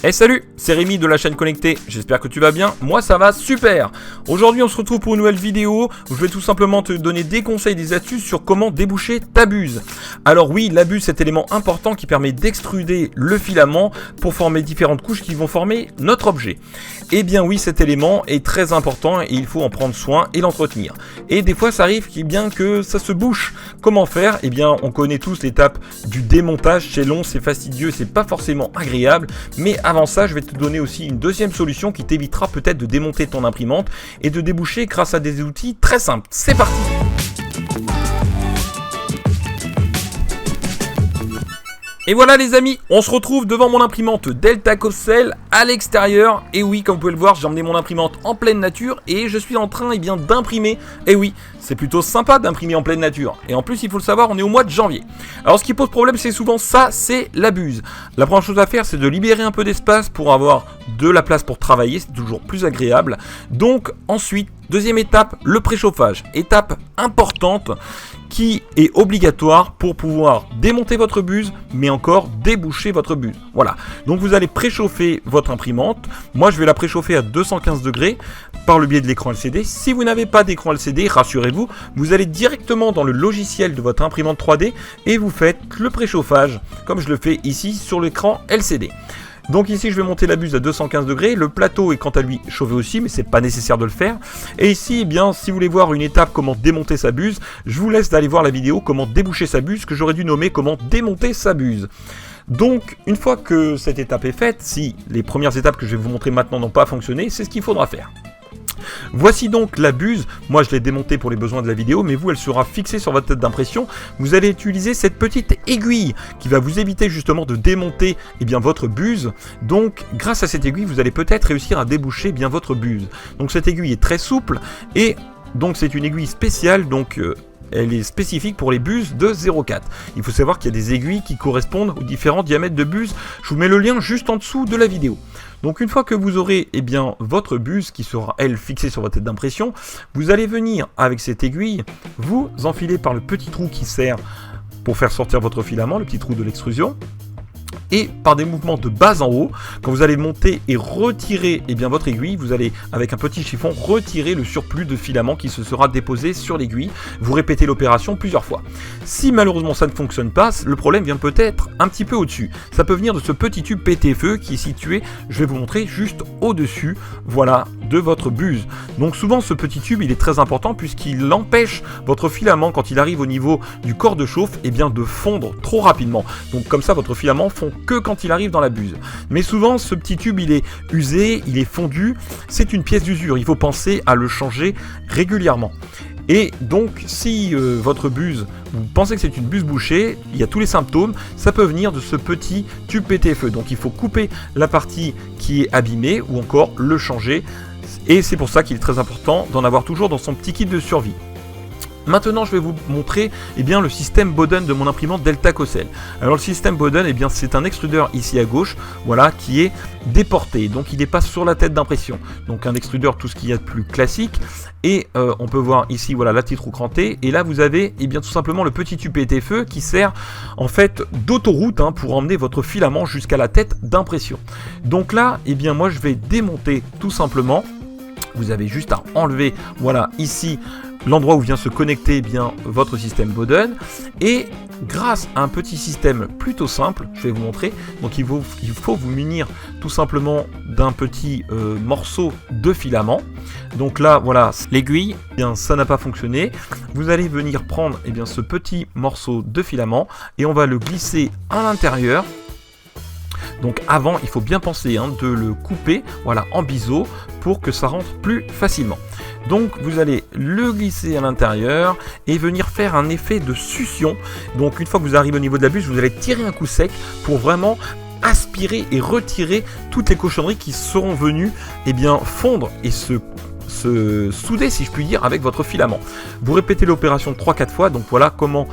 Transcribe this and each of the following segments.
Hey salut, c'est Rémi de la chaîne Connectée, j'espère que tu vas bien, moi ça va super. Aujourd'hui on se retrouve pour une nouvelle vidéo où je vais tout simplement te donner des conseils, des astuces sur comment déboucher ta buse. Alors oui, la buse, cet élément important qui permet d'extruder le filament pour former différentes couches qui vont former notre objet. Eh bien oui, cet élément est très important et il faut en prendre soin et l'entretenir. Et des fois ça arrive bien que ça se bouche. Comment faire? Eh bien on connaît tous l'étape du démontage, c'est long, c'est fastidieux, c'est pas forcément agréable, mais avant ça, je vais te donner aussi une deuxième solution qui t'évitera peut-être de démonter ton imprimante et de déboucher grâce à des outils très simples. C'est parti! Et voilà les amis, on se retrouve devant mon imprimante Delta-Cocel à l'extérieur. Et oui, comme vous pouvez le voir, j'ai emmené mon imprimante en pleine nature et je suis en train d'imprimer. Et oui, c'est plutôt sympa d'imprimer en pleine nature. Et en plus, il faut le savoir, on est au mois de janvier. Alors ce qui pose problème, c'est souvent ça, c'est la buse. La première chose à faire, c'est de libérer un peu d'espace pour avoir de la place pour travailler, c'est toujours plus agréable. Donc ensuite, deuxième étape, le préchauffage. Étape importante qui est obligatoire pour pouvoir démonter votre buse, mais encore déboucher votre buse. Voilà, donc vous allez préchauffer votre imprimante. Moi, je vais la préchauffer à 215 degrés par le biais de l'écran LCD. Si vous n'avez pas d'écran LCD, rassurez-vous, vous allez directement dans le logiciel de votre imprimante 3D et vous faites le préchauffage, comme je le fais ici sur l'écran LCD. Donc ici je vais monter la buse à 215 degrés, le plateau est quant à lui chauffé aussi, mais c'est pas nécessaire de le faire. Et ici, eh bien, si vous voulez voir une étape comment démonter sa buse, je vous laisse d'aller voir la vidéo comment déboucher sa buse, que j'aurais dû nommer comment démonter sa buse. Donc une fois que cette étape est faite, si les premières étapes que je vais vous montrer maintenant n'ont pas fonctionné, c'est ce qu'il faudra faire. Voici donc la buse, moi je l'ai démontée pour les besoins de la vidéo, mais vous elle sera fixée sur votre tête d'impression. Vous allez utiliser cette petite aiguille qui va vous éviter justement de démonter votre buse. Donc grâce à cette aiguille, vous allez peut-être réussir à déboucher votre buse. Donc cette aiguille est très souple et donc c'est une aiguille spéciale, donc elle est spécifique pour les buses de 0,4. Il faut savoir qu'il y a des aiguilles qui correspondent aux différents diamètres de buse. Je vous mets le lien juste en dessous de la vidéo. Donc une fois que vous aurez votre buse qui sera elle fixée sur votre tête d'impression, vous allez venir avec cette aiguille, vous enfiler par le petit trou qui sert pour faire sortir votre filament, le petit trou de l'extrusion. Et par des mouvements de bas en haut, quand vous allez monter et retirer votre aiguille, vous allez avec un petit chiffon retirer le surplus de filament qui se sera déposé sur l'aiguille. Vous répétez l'opération plusieurs fois. Si malheureusement ça ne fonctionne pas, le problème vient peut-être un petit peu au-dessus. Ça peut venir de ce petit tube PTFE qui est situé, je vais vous montrer juste au-dessus, voilà, de votre buse. Donc souvent ce petit tube il est très important puisqu'il empêche votre filament quand il arrive au niveau du corps de chauffe de fondre trop rapidement. Donc comme ça votre filament fond que quand il arrive dans la buse. Mais souvent ce petit tube il est usé, il est fondu, c'est une pièce d'usure, il faut penser à le changer régulièrement. Et donc si votre buse, vous pensez que c'est une buse bouchée, il y a tous les symptômes, ça peut venir de ce petit tube PTFE. Donc il faut couper la partie qui est abîmée ou encore le changer. Et c'est pour ça qu'il est très important d'en avoir toujours dans son petit kit de survie. Maintenant, je vais vous montrer le système Bowden de mon imprimante Delta-Cocel. Alors le système Bowden, c'est un extrudeur ici à gauche, voilà, qui est déporté. Donc il n'est pas sur la tête d'impression. Donc un extrudeur, tout ce qu'il y a de plus classique. Et on peut voir ici, voilà, la petite roue crantée. Et là, vous avez tout simplement le petit tube PTFE qui sert en fait d'autoroute pour emmener votre filament jusqu'à la tête d'impression. Donc là, moi, je vais démonter tout simplement. Vous avez juste à enlever, voilà, ici, l'endroit où vient se connecter votre système Bowden. Et grâce à un petit système plutôt simple, je vais vous montrer. Donc il faut vous munir tout simplement d'un petit morceau de filament. Donc là, voilà, l'aiguille, ça n'a pas fonctionné. Vous allez venir prendre ce petit morceau de filament et on va le glisser à l'intérieur. Donc avant, il faut bien penser de le couper, voilà, en biseau pour que ça rentre plus facilement. Donc vous allez le glisser à l'intérieur et venir faire un effet de succion. Donc une fois que vous arrivez au niveau de la buse, vous allez tirer un coup sec pour vraiment aspirer et retirer toutes les cochonneries qui seront venues fondre et se se souder, si je puis dire, avec votre filament. Vous répétez l'opération 3-4 fois, donc voilà comment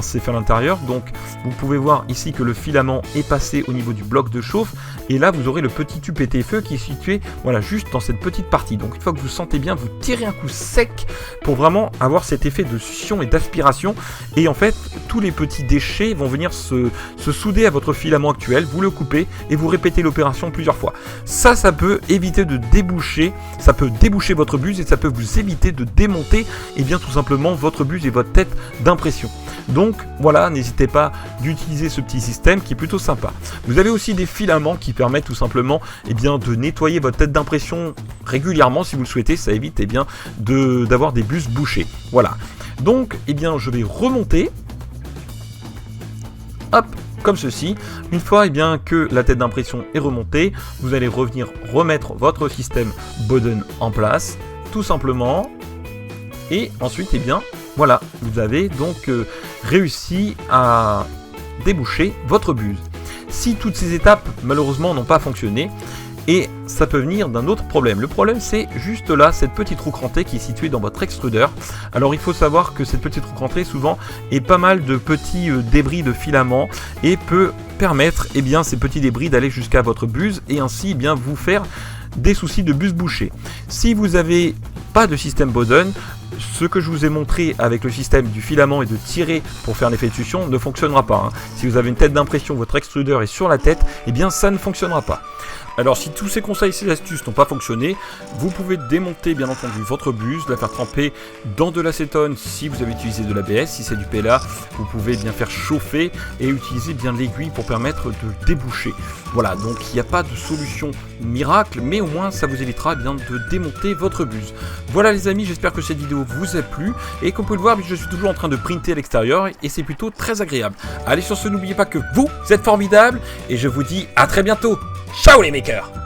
c'est fait à l'intérieur. Donc vous pouvez voir ici que le filament est passé au niveau du bloc de chauffe, et là vous aurez le petit tube pété-feu qui est situé juste dans cette petite partie. Donc une fois que vous sentez bien, vous tirez un coup sec pour vraiment avoir cet effet de succion et d'aspiration, et en fait tous les petits déchets vont venir se souder à votre filament actuel. Vous le coupez et vous répétez l'opération plusieurs fois. Ça peut éviter de déboucher, ça peut déboucher votre buse, et ça peut vous éviter de démonter tout simplement votre buse et votre tête d'impression. Donc voilà, n'hésitez pas d'utiliser ce petit système qui est plutôt sympa. Vous avez aussi des filaments qui permettent tout simplement de nettoyer votre tête d'impression régulièrement si vous le souhaitez. Ça évite d'avoir des buses bouchées. Voilà. Donc je vais remonter. Hop, comme ceci. Une fois que la tête d'impression est remontée, vous allez revenir remettre votre système Bowden en place, tout simplement. Et ensuite, voilà, vous avez donc réussi à déboucher votre buse. Si toutes ces étapes, malheureusement, n'ont pas fonctionné, et ça peut venir d'un autre problème. Le problème, c'est juste là, cette petite roue crantée qui est située dans votre extrudeur. Alors, il faut savoir que cette petite roue crantée, souvent, est pas mal de petits débris de filaments et peut permettre, ces petits débris d'aller jusqu'à votre buse et ainsi, vous faire des soucis de buse bouchée. Si vous n'avez pas de système Bowden, ce que je vous ai montré avec le système du filament et de tirer pour faire l'effet de succion ne fonctionnera pas. Si vous avez une tête d'impression, votre extrudeur est sur la tête, ça ne fonctionnera pas. Alors si tous ces conseils, ces astuces n'ont pas fonctionné, vous pouvez démonter bien entendu votre buse, la faire tremper dans de l'acétone si vous avez utilisé de l'ABS. Si c'est du PLA, vous pouvez bien faire chauffer et utiliser bien l'aiguille pour permettre de déboucher. Voilà, donc il n'y a pas de solution miracle, mais au moins ça vous évitera de démonter votre buse. Voilà les amis, j'espère que cette vidéo vous a plu, et comme vous pouvez le voir, je suis toujours en train de printer à l'extérieur et c'est plutôt très agréable. Allez, sur ce, n'oubliez pas que vous êtes formidables et je vous dis à très bientôt. Ciao les makers!